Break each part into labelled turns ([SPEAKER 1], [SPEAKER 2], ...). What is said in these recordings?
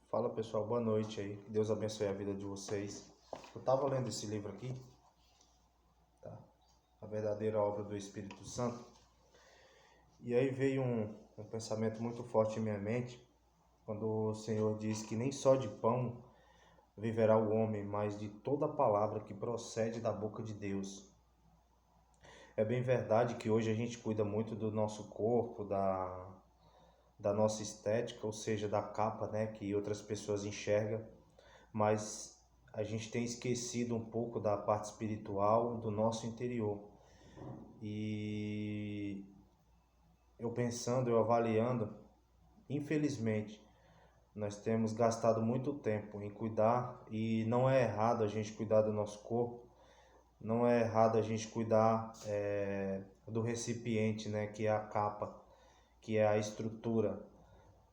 [SPEAKER 1] Fala pessoal, boa noite aí. Que Deus abençoe a vida de vocês. Eu estava lendo esse livro aqui, tá? A verdadeira obra do Espírito Santo. E aí veio um pensamento muito forte em minha mente, quando o Senhor diz que nem só de pão viverá o homem, mas de toda palavra que procede da boca de Deus. É bem verdade que hoje a gente cuida muito do nosso corpo, da nossa estética, ou seja, da capa, né, que outras pessoas enxergam, mas a gente tem esquecido um pouco da parte espiritual do nosso interior. E eu avaliando, infelizmente, nós temos gastado muito tempo em cuidar, e não é errado a gente cuidar do nosso corpo, não é errado a gente cuidar do recipiente, né, que é a capa, que é a estrutura,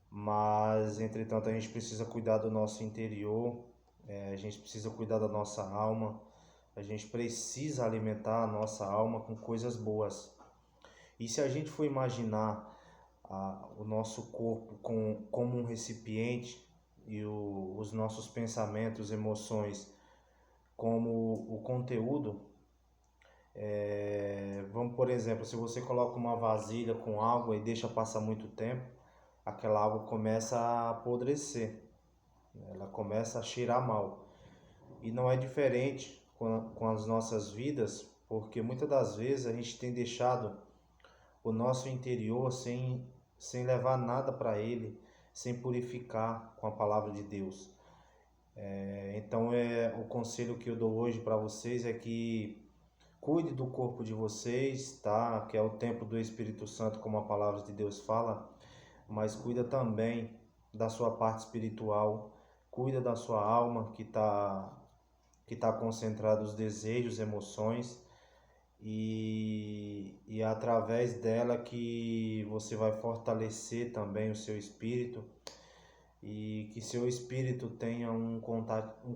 [SPEAKER 1] mas entretanto a gente precisa cuidar do nosso interior, a gente precisa cuidar da nossa alma, a gente precisa alimentar a nossa alma com coisas boas. E se a gente for imaginar o nosso corpo como um recipiente e os nossos pensamentos, emoções como o conteúdo, vamos por exemplo, se você coloca uma vasilha com água e deixa passar muito tempo, aquela água começa a apodrecer, ela começa a cheirar mal. E não é diferente com as nossas vidas, porque muitas das vezes a gente tem deixado o nosso interior sem levar nada para ele, sem purificar com a palavra de Deus. Então o conselho que eu dou hoje para vocês é que cuide do corpo de vocês, tá? Que é o templo do Espírito Santo, como a palavra de Deus fala, mas cuida também da sua parte espiritual, cuida da sua alma que tá concentrado os desejos, emoções, e é através dela que você vai fortalecer também o seu espírito, e que seu espírito tenha um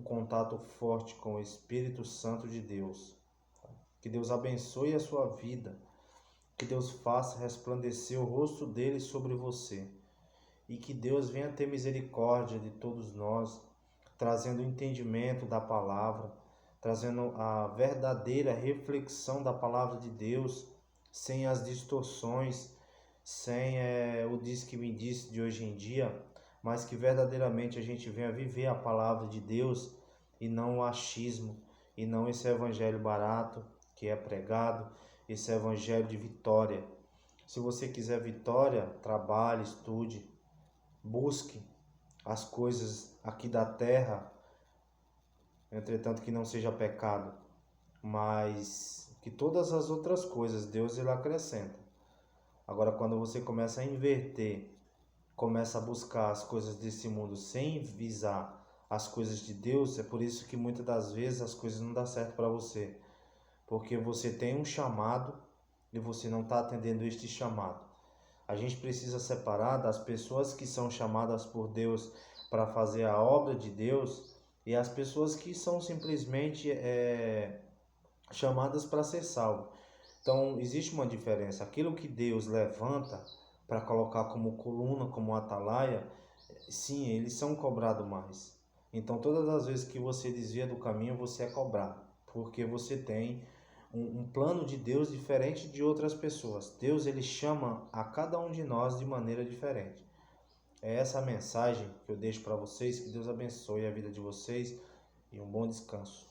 [SPEAKER 1] contato forte com o Espírito Santo de Deus. Que Deus abençoe a sua vida, que Deus faça resplandecer o rosto dele sobre você, e que Deus venha ter misericórdia de todos nós, trazendo o entendimento da palavra, trazendo a verdadeira reflexão da palavra de Deus, sem as distorções, sem o diz que me disse de hoje em dia, mas que verdadeiramente a gente venha viver a palavra de Deus e não o achismo, e não esse evangelho barato que é pregado, esse evangelho de vitória. Se você quiser vitória, trabalhe, estude, busque as coisas aqui da terra, entretanto que não seja pecado, mas que todas as outras coisas Deus ele acrescenta. Agora, quando você começa a inverter, começa a buscar as coisas desse mundo sem visar as coisas de Deus, é por isso que muitas das vezes as coisas não dão certo para você, porque você tem um chamado e você não está atendendo este chamado. A gente precisa separar das pessoas que são chamadas por Deus para fazer a obra de Deus e as pessoas que são simplesmente chamadas para ser salvo. Então existe uma diferença. Aquilo que Deus levanta para colocar como coluna, como atalaia, sim, eles são cobrados mais. Então todas as vezes que você desvia do caminho, você é cobrado, porque você tem um plano de Deus diferente de outras pessoas. Deus ele chama a cada um de nós de maneira diferente. É essa a mensagem que eu deixo para vocês. Que Deus abençoe a vida de vocês e um bom descanso.